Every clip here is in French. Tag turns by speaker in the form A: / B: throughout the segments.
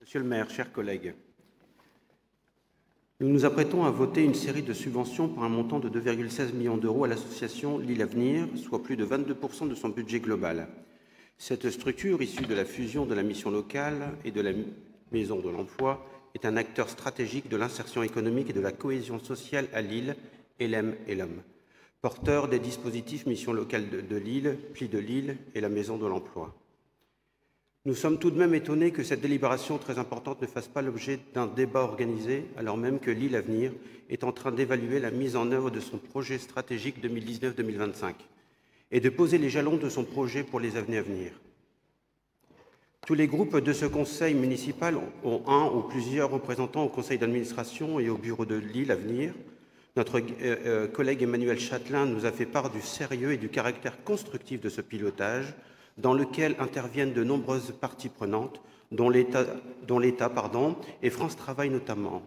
A: Monsieur le maire, chers collègues, nous nous apprêtons à voter une série de subventions pour un montant de 2,16 millions d'euros à l'association Lille Avenir, soit plus de 22% de son budget global. Cette structure, issue de la fusion de la mission locale et de la Maison de l'Emploi, est un acteur stratégique de l'insertion économique et de la cohésion sociale à Lille, ELEM et LOM, porteur des dispositifs Mission locale de Lille, Pli de Lille et la Maison de l'Emploi. Nous sommes tout de même étonnés que cette délibération très importante ne fasse pas l'objet d'un débat organisé, alors même que Lille Avenir est en train d'évaluer la mise en œuvre de son projet stratégique 2019-2025 et de poser les jalons de son projet pour les années à venir. Tous les groupes de ce conseil municipal ont un ou plusieurs représentants au conseil d'administration et au bureau de Lille Avenir. Notre collègue Emmanuel Châtelain nous a fait part du sérieux et du caractère constructif de ce pilotage, dans lequel interviennent de nombreuses parties prenantes, dont l'État et France Travail notamment.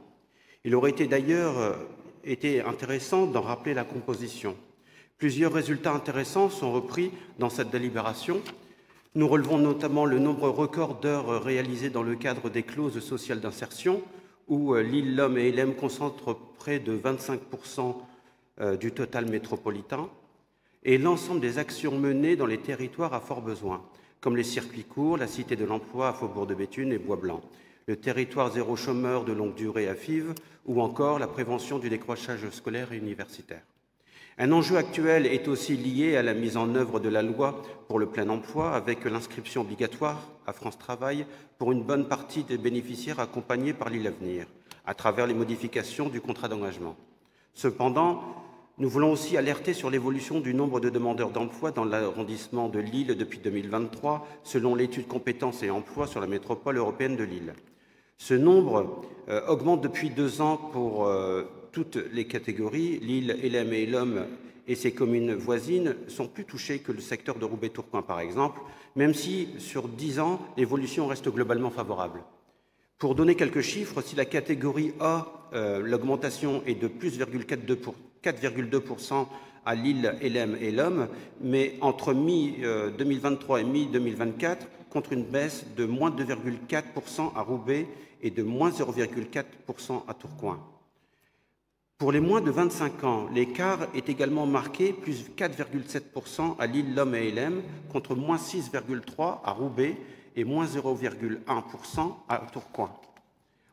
A: Il aurait d'ailleurs été intéressant d'en rappeler la composition. Plusieurs résultats intéressants sont repris dans cette délibération. Nous relevons notamment le nombre record d'heures réalisées dans le cadre des clauses sociales d'insertion, où Lille, LOM et ELEM concentrent près de 25% du total métropolitain, et l'ensemble des actions menées dans les territoires à fort besoin, comme les circuits courts, la Cité de l'Emploi à Faubourg-de-Béthune et Bois-Blanc, le territoire zéro chômeur de longue durée à Fives, ou encore la prévention du décrochage scolaire et universitaire. Un enjeu actuel est aussi lié à la mise en œuvre de la loi pour le plein emploi, avec l'inscription obligatoire à France Travail pour une bonne partie des bénéficiaires accompagnés par Lille Avenir, à travers les modifications du contrat d'engagement. Cependant, nous voulons aussi alerter sur l'évolution du nombre de demandeurs d'emploi dans l'arrondissement de Lille depuis 2023, selon l'étude Compétences et Emploi sur la métropole européenne de Lille. Ce nombre augmente depuis 2 ans pour toutes les catégories. Lille, ELEM et LOM et ses communes voisines sont plus touchées que le secteur de Roubaix-Tourcoing, par exemple, même si, sur 10 ans, l'évolution reste globalement favorable. Pour donner quelques chiffres, si la catégorie A, l'augmentation est de plus 4,2% à Lille, ELEM et LOM, mais entre mi-2023 et mi-2024, contre une baisse de moins 2,4% à Roubaix et de moins 0,4% à Tourcoing. Pour les moins de 25 ans, l'écart est également marqué, plus 4,7% à Lille, LOM et ELEM, contre moins 6,3% à Roubaix et moins 0,1% à Tourcoing.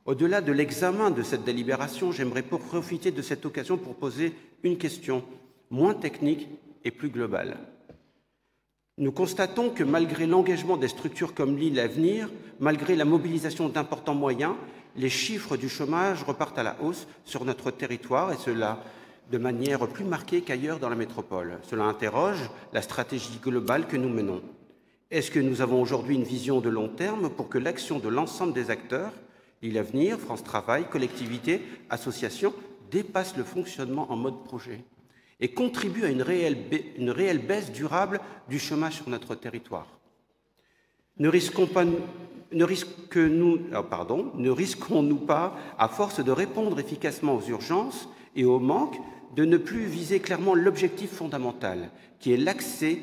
A: Au-delà de l'examen de cette délibération, j'aimerais profiter de cette occasion pour poser une question moins technique et plus globale. Nous constatons que malgré l'engagement des structures comme Lille Avenir, malgré la mobilisation d'importants moyens, les chiffres du chômage repartent à la hausse sur notre territoire, et cela de manière plus marquée qu'ailleurs dans la métropole. Cela interroge la stratégie globale que nous menons. Est-ce que nous avons aujourd'hui une vision de long terme pour que l'action de l'ensemble des acteurs, Lille Avenir, France Travail, collectivités, associations, dépasse le fonctionnement en mode projet et contribue à une réelle baisse durable du chômage sur notre territoire? Ne risquons-nous pas, à force de répondre efficacement aux urgences et aux manques, de ne plus viser clairement l'objectif fondamental, qui est l'accès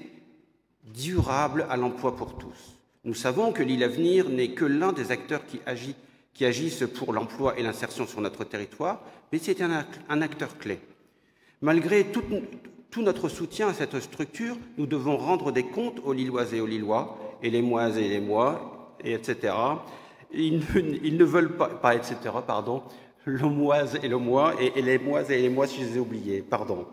A: durable à l'emploi pour tous? Nous savons que Lille Avenir n'est que l'un des acteurs qui agissent pour l'emploi et l'insertion sur notre territoire, mais c'est un acteur clé. Malgré tout notre soutien à cette structure, nous devons rendre des comptes aux Lilloises et aux Lillois, et les moises et les mois, et etc. Ils ne veulent pas etc., pardon, le moise et le mois, et les moises et les mois, si je les ai oubliés, pardon.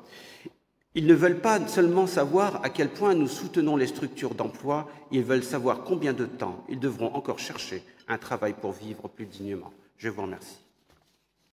A: Ils ne veulent pas seulement savoir à quel point nous soutenons les structures d'emploi, ils veulent savoir combien de temps ils devront encore chercher un travail pour vivre plus dignement. Je vous remercie.